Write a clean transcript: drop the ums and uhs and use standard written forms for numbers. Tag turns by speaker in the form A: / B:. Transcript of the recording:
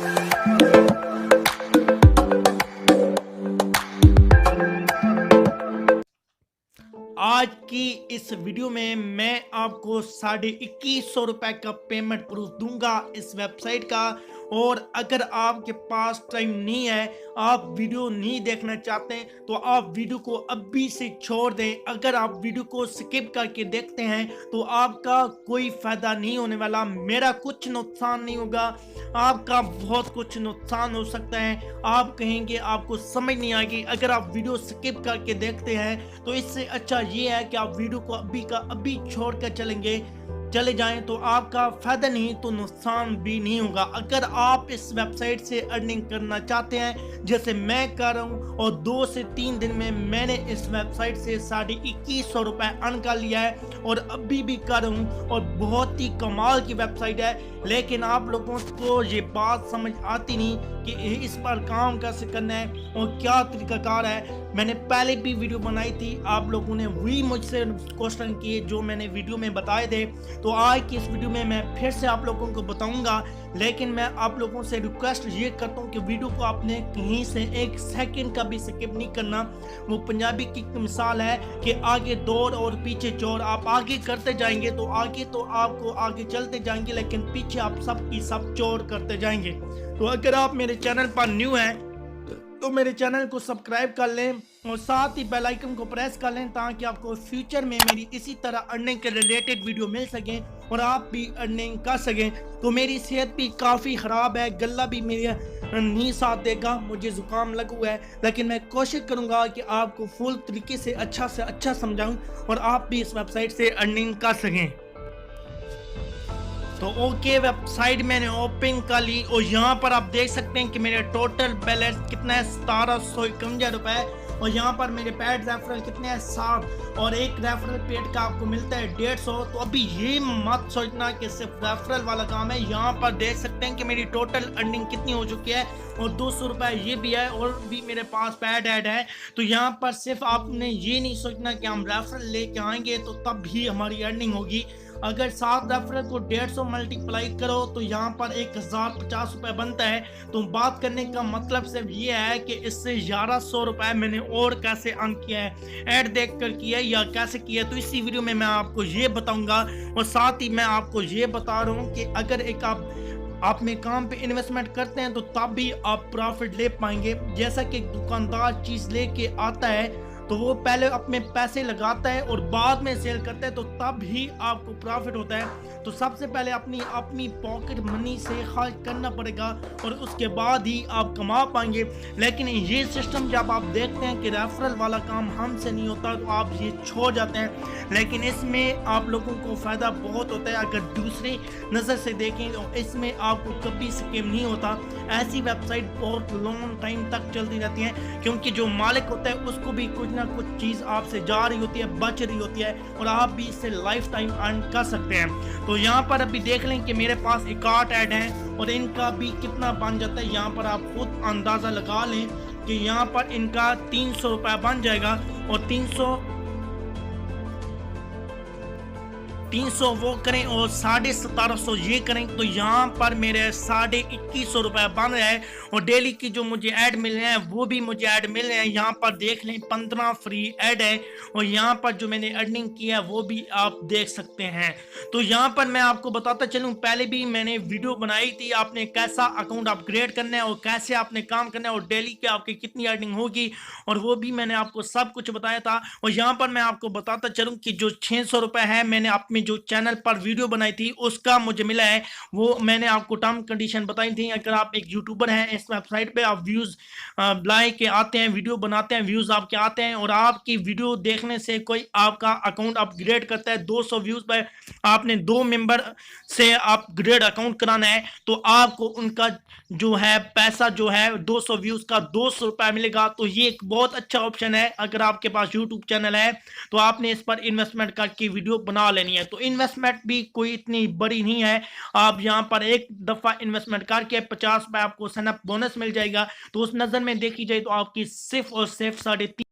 A: आज की इस वीडियो में मैं आपको 2150 रुपए का पेमेंट प्रूफ दूंगा इस वेबसाइट का। और अगर आपके पास टाइम नहीं है, आप वीडियो नहीं देखना चाहते हैं, तो आप वीडियो को अभी से छोड़ दें। अगर आप वीडियो को स्किप करके देखते हैं तो आपका कोई फायदा नहीं होने वाला, मेरा कुछ नुकसान नहीं होगा, आपका बहुत कुछ नुकसान हो सकता है। आप कहेंगे आपको समझ नहीं आएगी। अगर आप वीडियो स्किप करके देखते हैं तो इससे अच्छा ये है कि आप वीडियो को अभी का अभी छोड़ कर चले जाएं, तो आपका फायदा नहीं तो नुकसान भी नहीं होगा। अगर आप इस वेबसाइट से अर्निंग करना चाहते हैं जैसे मैं कर रहा हूं, और 2 से 3 दिन में मैंने इस वेबसाइट से 2150 रुपए अर्न कर लिया है और अभी भी कर रहा हूं, और बहुत ही कमाल की वेबसाइट है। लेकिन आप लोगों को ये बात समझ आती नहीं कि इस पर काम कैसे करना है और क्या तरीकाकार है। मैंने पहले भी वीडियो बनाई थी, आप लोगों ने वही मुझसे क्वेश्चन किए जो मैंने वीडियो में बताए थे। तो आज की इस वीडियो में मैं फिर से आप लोगों को बताऊंगा, लेकिन मैं आप लोगों से रिक्वेस्ट ये करता हूं कि वीडियो को आपने कहीं से 1 सेकंड का भी स्किप नहीं करना। वो पंजाबी की मिसाल है कि आगे दौड़ और पीछे चोर। आप आगे करते जाएंगे तो आगे तो आपको आगे चलते जाएंगे, लेकिन पीछे आप सब की सब चोर करते जाएंगे। तो अगर आप मेरे चैनल पर न्यू हैं तो मेरे चैनल को सब्सक्राइब कर लें और साथ ही बेल आइकन को प्रेस कर लें, ताकि आपको फ्यूचर में मेरी इसी तरह अर्निंग के रिलेटेड वीडियो मिल सकें और आप भी अर्निंग कर सकें। तो मेरी सेहत भी काफ़ी ख़राब है, गला भी मेरा नहीं साथ देगा, मुझे ज़ुकाम लगा हुआ है, लेकिन मैं कोशिश करूँगा कि आपको फुल तरीके से अच्छा समझाऊँ और आप भी इस वेबसाइट से अर्निंग कर सकें। तो ओके, वेबसाइट मैंने ओपन कर ली और यहाँ पर आप देख सकते हैं कि मेरा टोटल बैलेंस कितना है, 1751 रुपए। और यहाँ पर मेरे पेड रेफरल कितने हैं, 7, और एक रेफरल पेड का आपको मिलता है 150। तो अभी ये मत सोचना कि सिर्फ रेफरल वाला काम है। यहाँ पर देख सकते हैं कि मेरी टोटल अर्निंग कितनी हो चुकी है, और 200 रुपए ये भी है, और भी मेरे पास पैड ऐड है। तो यहाँ पर सिर्फ आपने ये नहीं सोचना कि हम रेफरल लेके आएंगे तो तब भी हमारी अर्निंग होगी। अगर 7 रेफरल को 150 मल्टीप्लाई करो तो यहाँ पर 1050 रुपए बनता है। तो बात करने का मतलब सिर्फ ये है कि इससे 1100 रुपए मैंने और कैसे अर्न किया है, ऐड देख कर किया है या कैसे किया है, तो इसी वीडियो में मैं आपको ये बताऊंगा। और साथ ही मैं आपको ये बता रहा हूँ कि अगर एक आप में काम पे इन्वेस्टमेंट करते हैं तो तब भी आप प्रॉफिट ले पाएंगे। जैसा कि दुकानदार चीज़ लेके आता है तो वो पहले अपने पैसे लगाता है और बाद में सेल करता है, तो तब ही आपको प्रॉफिट होता है। तो सबसे पहले अपनी पॉकेट मनी से खर्च करना पड़ेगा और उसके बाद ही आप कमा पाएंगे। लेकिन ये सिस्टम जब आप देखते हैं कि रेफरल वाला काम हमसे नहीं होता तो आप ये छोड़ जाते हैं, लेकिन इसमें आप लोगों को फ़ायदा बहुत होता है। अगर दूसरी नज़र से देखें तो इसमें आपको कभी स्कैम नहीं होता। ऐसी वेबसाइट बहुत लॉन्ग टाइम तक चलती रहती है, क्योंकि जो मालिक होता है उसको भी कुछ ना कुछ चीज़ आपसे जा रही होती है, बच रही होती है, और आप भी इससे लाइफ टाइम अर्न कर सकते हैं। तो यहाँ पर अभी देख लें कि मेरे पास 61 ऐड हैं और इनका भी कितना बन जाता है। यहाँ पर आप खुद अंदाज़ा लगा लें कि यहाँ पर इनका 300 रुपये बन जाएगा, और 300 वो करें और 1750 ये करें, तो यहाँ पर मेरे 2150 रुपये बन रहे हैं। और डेली की जो मुझे ऐड मिल रहे हैं वो भी मुझे ऐड मिल रहे हैं। यहाँ पर देख लें 15 फ्री ऐड है, और यहाँ पर जो मैंने अर्निंग किया है वो भी आप देख सकते हैं। तो यहाँ पर मैं आपको बताता चलूँ, पहले भी मैंने वीडियो बनाई थी आपने कैसा अकाउंट अपग्रेड करना है और कैसे आपने काम करना है और डेली के आपकी कितनी अर्निंग होगी, और वो भी मैंने आपको सब कुछ बताया था। और यहाँ पर मैं आपको बताता चलूँ कि जो 600 रुपये है मैंने अपने जो चैनल पर वीडियो बनाई थी उसका मुझे मिला है, वो मैंने आपको टर्म कंडीशन बताई थी। अगर आप एक यूट्यूबर हैं, इस वेबसाइट पे आप व्यूज लाए के आते हैं, वीडियो बनाते हैं, व्यूज आपके आते हैं, और आपकी वीडियो देखने से कोई आपका अकाउंट अपग्रेड करता है 200 व्यूज पर, आपने 2 मेंबर से अपग्रेड अकाउंट कराना है, तो आपको उनका जो है पैसा जो है 200 व्यूज का 200 रुपये मिलेगा। तो ये एक बहुत अच्छा ऑप्शन है। अगर आपके पास यूट्यूब चैनल है तो आपने इस पर इन्वेस्टमेंट करके वीडियो बना लेनी है। तो इन्वेस्टमेंट भी कोई इतनी बड़ी नहीं है, आप यहाँ पर एक दफा इन्वेस्टमेंट करके 50 रुपये आपको सनअप बोनस मिल जाएगा। तो उस नजर में देखी जाए तो आपकी सिर्फ और सिर्फ 3.5